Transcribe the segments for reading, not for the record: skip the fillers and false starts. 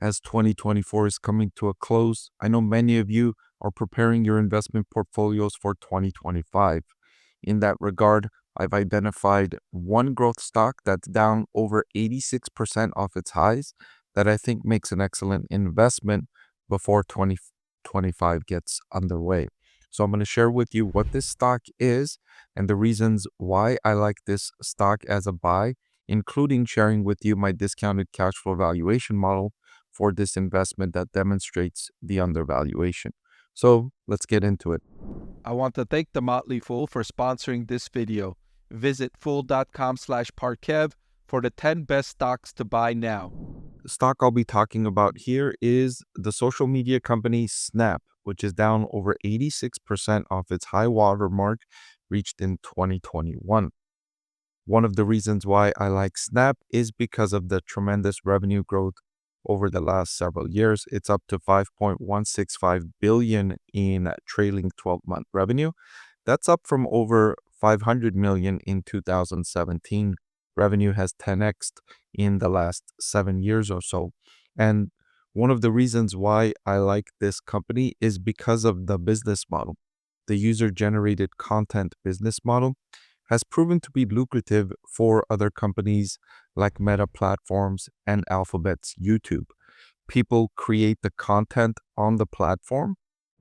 as 2024 is coming to a close, I know many of you are preparing your investment portfolios for 2025. In that regard, I've identified one growth stock that's down over 86% off its highs that I think makes an excellent investment before 2025 gets underway. So I'm going to share with you what this stock is and the reasons why I like this stock as a buy, including sharing with you my discounted cash flow valuation model for this investment that demonstrates the undervaluation. So let's get into it. I want to thank The Motley Fool for sponsoring this video. Visit fool.com/Parkev for the 10 best stocks to buy now. The stock I'll be talking about here is the social media company Snap, which is down over 86% off its high water mark reached in 2021. One of the reasons why I like Snap is because of the tremendous revenue growth over the last several years. It's up to 5.165 billion in trailing 12-month revenue. That's up from over 500 million in 2017. Revenue has 10x'd in the last 7 years or so. And one of the reasons why I like this company is because of the business model. The user-generated content business model has proven to be lucrative for other companies like Meta Platforms and Alphabet's YouTube. People create the content on the platform.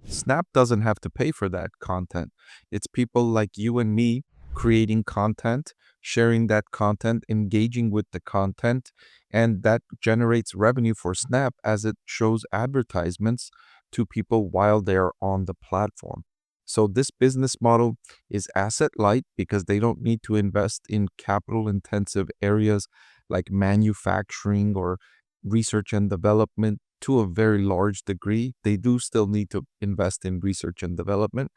Snap doesn't have to pay for that content. It's people like you and me creating content, sharing that content, engaging with the content, and that generates revenue for Snap as it shows advertisements to people while they're on the platform. So this business model is asset light because they don't need to invest in capital intensive areas like manufacturing or research and development to a very large degree. They do still need to invest in research and development,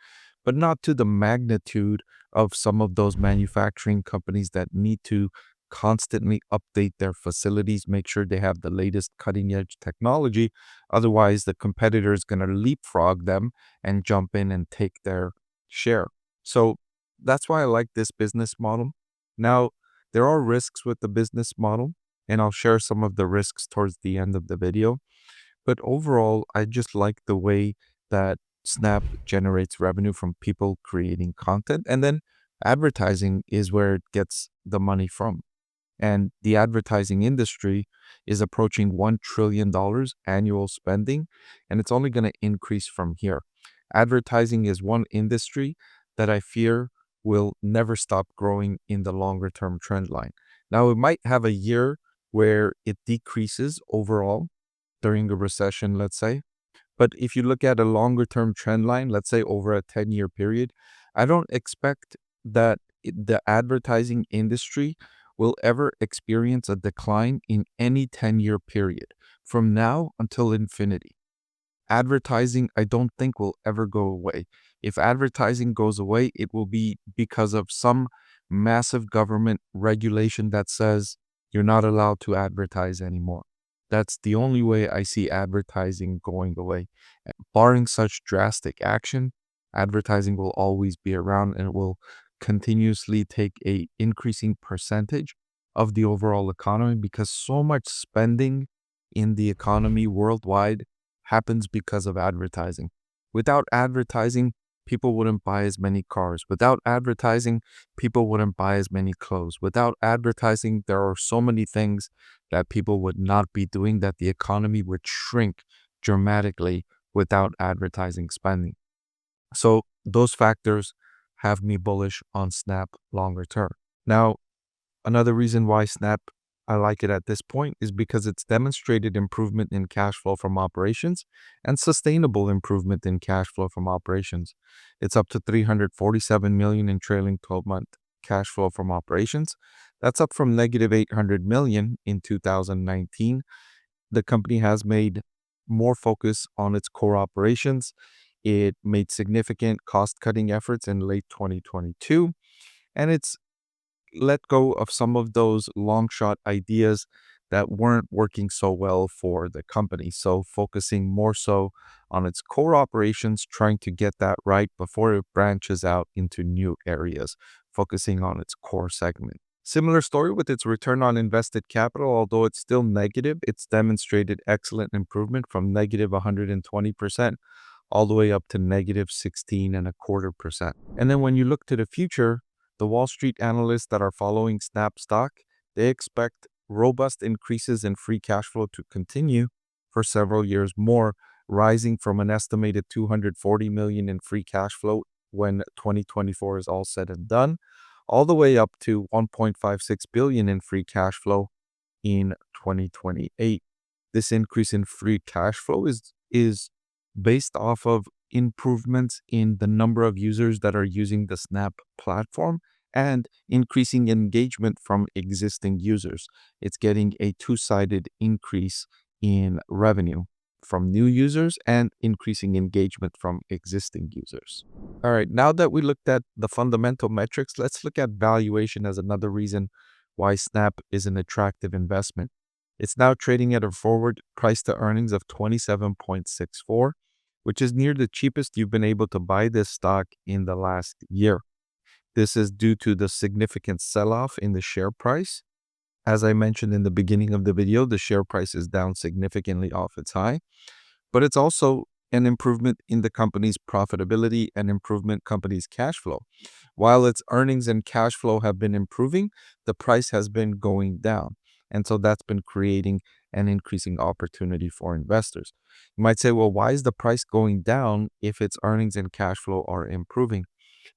but not to the magnitude of some of those manufacturing companies that need to constantly update their facilities, make sure they have the latest cutting edge technology. Otherwise, the competitor is going to leapfrog them and jump in and take their share. So that's why I like this business model. Now, there are risks with the business model, and I'll share some of the risks towards the end of the video. But overall, I just like the way that Snap generates revenue from people creating content, and then advertising is where it gets the money from. And the advertising industry is approaching $1 trillion annual spending, and it's only going to increase from here. Advertising is one industry that I fear will never stop growing in the longer term trend line. Now, it might have a year where it decreases overall during a recession, let's say. But if you look at a longer term trend line, let's say over a 10-year period, I don't expect that the advertising industry will ever experience a decline in any 10-year period from now until infinity. Advertising, I don't think, will ever go away. If advertising goes away, it will be because of some massive government regulation that says you're not allowed to advertise anymore. That's the only way I see advertising going away. Barring such drastic action, advertising will always be around and it will continuously take a increasing percentage of the overall economy because so much spending in the economy worldwide happens because of advertising. Without advertising, people wouldn't buy as many cars. Without advertising, people wouldn't buy as many clothes. Without advertising, there are so many things that people would not be doing that the economy would shrink dramatically without advertising spending. So those factors have me bullish on Snap longer term. Now, another reason why Snap I like it at this point is because it's demonstrated improvement in cash flow from operations and sustainable improvement in cash flow from operations. It's up to 347 million in trailing 12-month cash flow from operations. That's up from negative 800 million in 2019. The company has made more focus on its core operations. It made significant cost-cutting efforts in late 2022, and it's let go of some of those long shot ideas that weren't working so well for the company. So focusing more so on its core operations, trying to get that right before it branches out into new areas, focusing on its core segment. Similar story with its return on invested capital, although it's still negative, it's demonstrated excellent improvement from negative 120% all the way up to negative 16.25%. And then when you look to the future, the Wall Street analysts that are following Snap stock, they expect robust increases in free cash flow to continue for several years more, rising from an estimated 240 million in free cash flow when 2024 is all said and done, all the way up to 1.56 billion in free cash flow in 2028. This increase in free cash flow is based off of improvements in the number of users that are using the Snap platform and increasing engagement from existing users. It's getting a two-sided increase in revenue from new users and increasing engagement from existing users. All right, now that we looked at the fundamental metrics, let's look at valuation as another reason why Snap is an attractive investment. It's now trading at a forward price to earnings of 27.64, which is near the cheapest you've been able to buy this stock in the last year. This is due to the significant sell-off in the share price. As I mentioned in the beginning of the video, the share price is down significantly off its high, but it's also an improvement in the company's profitability and improvement company's cash flow. While its earnings and cash flow have been improving, the price has been going down. And so that's been creating an increasing opportunity for investors. You might say, well, why is the price going down if its earnings and cash flow are improving?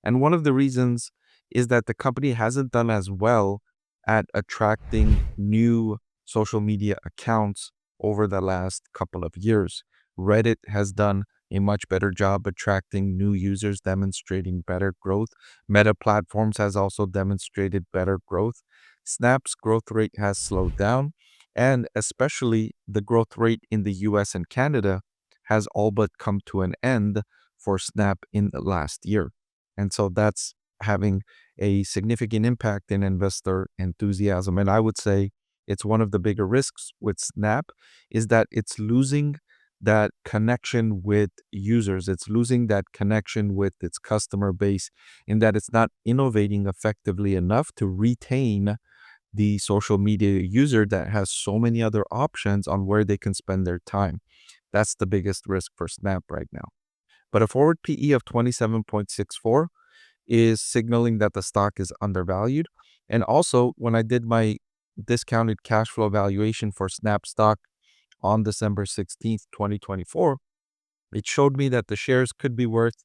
And one of the reasons is that the company hasn't done as well at attracting new social media accounts over the last couple of years. Reddit has done a much better job attracting new users, demonstrating better growth. Meta Platforms has also demonstrated better growth. Snap's growth rate has slowed down, and especially the growth rate in the US and Canada has all but come to an end for Snap in the last year. And so that's having a significant impact in investor enthusiasm. And I would say it's one of the bigger risks with Snap is that it's losing that connection with users. It's losing that connection with its customer base in that it's not innovating effectively enough to retain the social media user that has so many other options on where they can spend their time. That's the biggest risk for Snap right now. But a forward PE of 27.64 is signaling that the stock is undervalued. And also, when I did my discounted cash flow valuation for Snap stock on December 16th, 2024, it showed me that the shares could be worth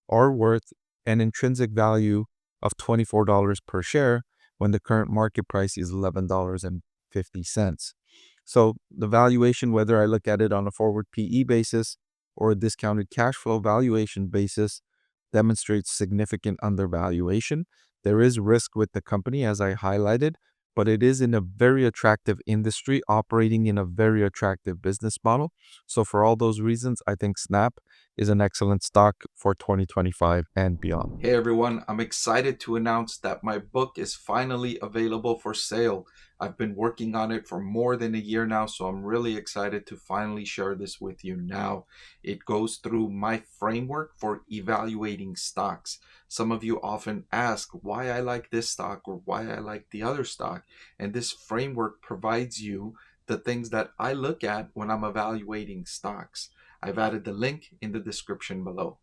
an intrinsic value of $24 per share when the current market price is $11.50. So the valuation, whether I look at it on a forward PE basis or a discounted cash flow valuation basis, demonstrates significant undervaluation. There is risk with the company, as I highlighted, but it is in a very attractive industry operating in a very attractive business model. So for all those reasons, I think Snap is an excellent stock for 2025 and beyond. Hey everyone, I'm excited to announce that my book is finally available for sale. I've been working on it for more than a year now, so I'm really excited to finally share this with you now. It goes through my framework for evaluating stocks. Some of you often ask why I like this stock or why I like the other stock, and this framework provides you the things that I look at when I'm evaluating stocks. I've added the link in the description below.